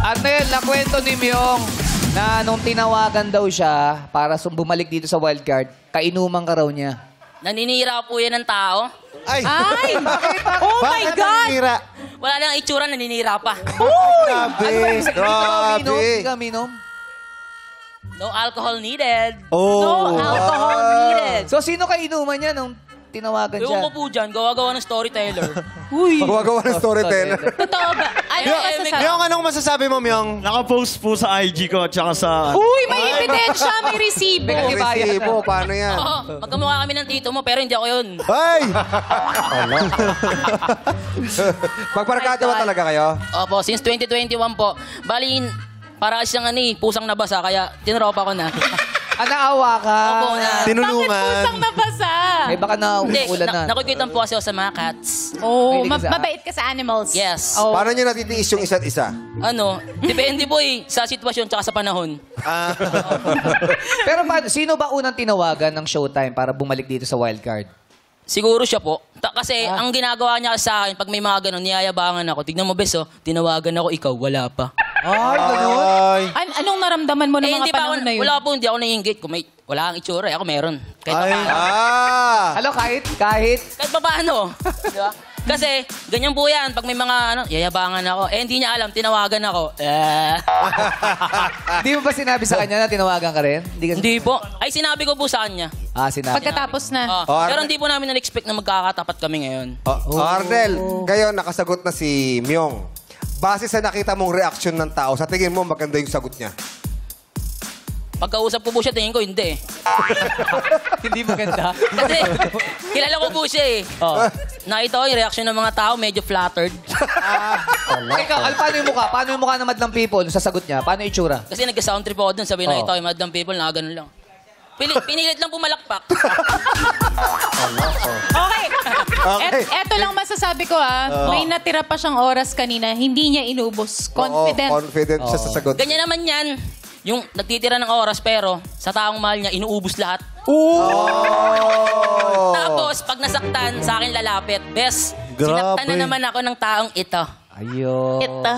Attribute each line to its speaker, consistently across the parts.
Speaker 1: Arnel, nakwento ni Myong na nung tinawagan daw siya para bumalik dito sa wildcard, kainuman ka raw niya.
Speaker 2: Naninira po yan ng tao.
Speaker 3: Ay!
Speaker 4: Oh my God!
Speaker 3: Naninira?
Speaker 2: Wala lang itsura, naninira pa.
Speaker 3: Grabe! Grabe!
Speaker 1: Hindi ka minom?
Speaker 2: No alcohol needed.
Speaker 3: Oh!
Speaker 4: No alcohol needed.
Speaker 1: So, sino kainuman niya nung tinawagan siya?
Speaker 2: Ewan ko po dyan, gawa-gawa ng storyteller.
Speaker 4: Uy.
Speaker 3: Gumagawa ng storyteller.
Speaker 4: Totoo ba? Ano masasabi?
Speaker 3: Myong, anong masasabi mo, Myong?
Speaker 5: Nakapost po sa IG ko at saka sa...
Speaker 4: Uy, may ebidensya, may resibo.
Speaker 3: Resibo, paano yan?
Speaker 2: Oo, magkamukha kami ng tito mo, pero hindi ako yun.
Speaker 3: Ay! Magbarkada ba talaga kayo?
Speaker 2: Opo, since 2021 po. Bali, para siyang pusang nabasa, kaya tinropa ko na.
Speaker 1: Naawa ka.
Speaker 2: Opo, na.
Speaker 4: Bakit
Speaker 3: Tinulungan.
Speaker 4: pusang nabasa?
Speaker 1: May baka
Speaker 2: Hindi,
Speaker 1: nauulan na.
Speaker 2: nakikita po kasi ako sa mga cats.
Speaker 4: Oh,
Speaker 1: Mahilig ka sa-
Speaker 4: mabait ka sa animals.
Speaker 2: Yes.
Speaker 4: Oh.
Speaker 3: Paano nyo natitiis yung isa't isa?
Speaker 2: Depende po sa sitwasyon tsaka sa panahon.
Speaker 1: Pero paano, sino ba unang tinawagan ng Showtime para bumalik dito sa wildcard?
Speaker 2: Siguro siya po. Kasi ang ginagawa niya sa akin, pag may mga ganun, niyayabangan ako. Tignan mo, beso, tinawagan ako, ikaw, wala pa.
Speaker 1: Ay, ganun?
Speaker 3: Ay!
Speaker 4: Anong naramdaman mo ng mga
Speaker 2: Hindi pa ako,
Speaker 4: panahon na yun?
Speaker 2: wala po, hindi ako naiinggit. Kung may, wala kang itsura, ako meron. Kahit
Speaker 3: Ay!
Speaker 2: paano.
Speaker 1: Halo, kahit?
Speaker 2: Kahit pa paano. Di ba? Kasi, ganyan po yan. Pag may mga, yayabangan ako. Hindi niya alam, tinawagan ako.
Speaker 1: Hindi mo ba sinabi sa kanya na tinawagan ka rin?
Speaker 2: Hindi po. Ay, sinabi ko po sa kanya.
Speaker 1: Sinabi.
Speaker 4: Pagkatapos na.
Speaker 2: Pero hindi po namin na-expect na magkakatapat kami ngayon.
Speaker 3: Arnel, ngayon nakasagot na si Myong. Base sa nakita mong reaksyon ng tao, sa tingin mo maganda yung sagot niya?
Speaker 2: Pagkausap ko po siya, tingin ko, hindi.
Speaker 1: Hindi maganda.
Speaker 2: Kasi, kilala ko po siya eh. Nakita ko yung reaction ng mga tao, medyo flattered.
Speaker 1: Ikaw, paano yung mukha? Paano yung mukha ng Madlang People? Sa sagot niya, paano yung itsura?
Speaker 2: Kasi nag-sound trip ako dun, sabi na ito, yung madam people, nakaganon lang. Pinilit lang pumalakpak.
Speaker 4: Okay.
Speaker 3: Okay.
Speaker 4: Eto lang masasabi ko may natira pa siyang oras kanina, hindi niya inubos. Confident.
Speaker 3: Oo, confident siya sa sagot.
Speaker 2: Ganyan naman yan. Yung nagtitira ng oras, pero sa taong mahal niya, inuubos lahat. Tapos, pag nasaktan, sa akin lalapit. Bes, sinaktan na naman ako ng taong ito.
Speaker 1: Ayun.
Speaker 4: Ito.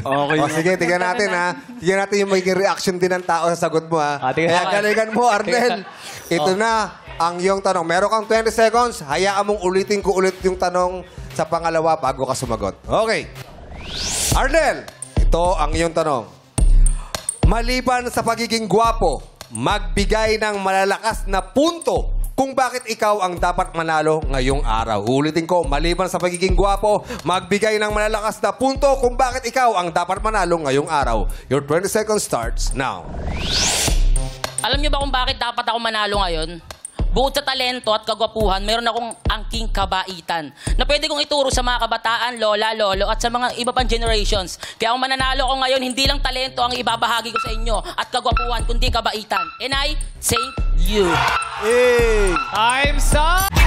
Speaker 5: Okay.
Speaker 3: O sige, tingnan natin ha. Tingnan natin yung magiging reaction din ng tao sa sagot mo ha.
Speaker 1: Tingnan
Speaker 3: Kaya galingan mo, Arnel. Ito na ang iyong tanong. Meron kang 20 seconds. Hayaan mong ulitin ko ulit yung tanong sa pangalawa bago ka sumagot. Okay. Arnel, ito ang iyong tanong. Maliban sa pagiging gwapo, magbigay ng malalakas na punto kung bakit ikaw ang dapat manalo ngayong araw. Ulitin ko, maliban sa pagiging gwapo, magbigay ng malalakas na punto kung bakit ikaw ang dapat manalo ngayong araw. Your 20 seconds starts now.
Speaker 2: Alam niyo ba kung bakit dapat ako manalo ngayon? Bukod sa talento at kagwapuhan, meron akong angking kabaitan na pwede kong ituro sa mga kabataan, lola, lolo at sa mga iba pang generations. Kaya kung mananalo ko ngayon, hindi lang talento ang ibabahagi ko sa inyo at kagwapuhan, kundi kabaitan. And I thank you.
Speaker 3: Hey!
Speaker 1: Time's up!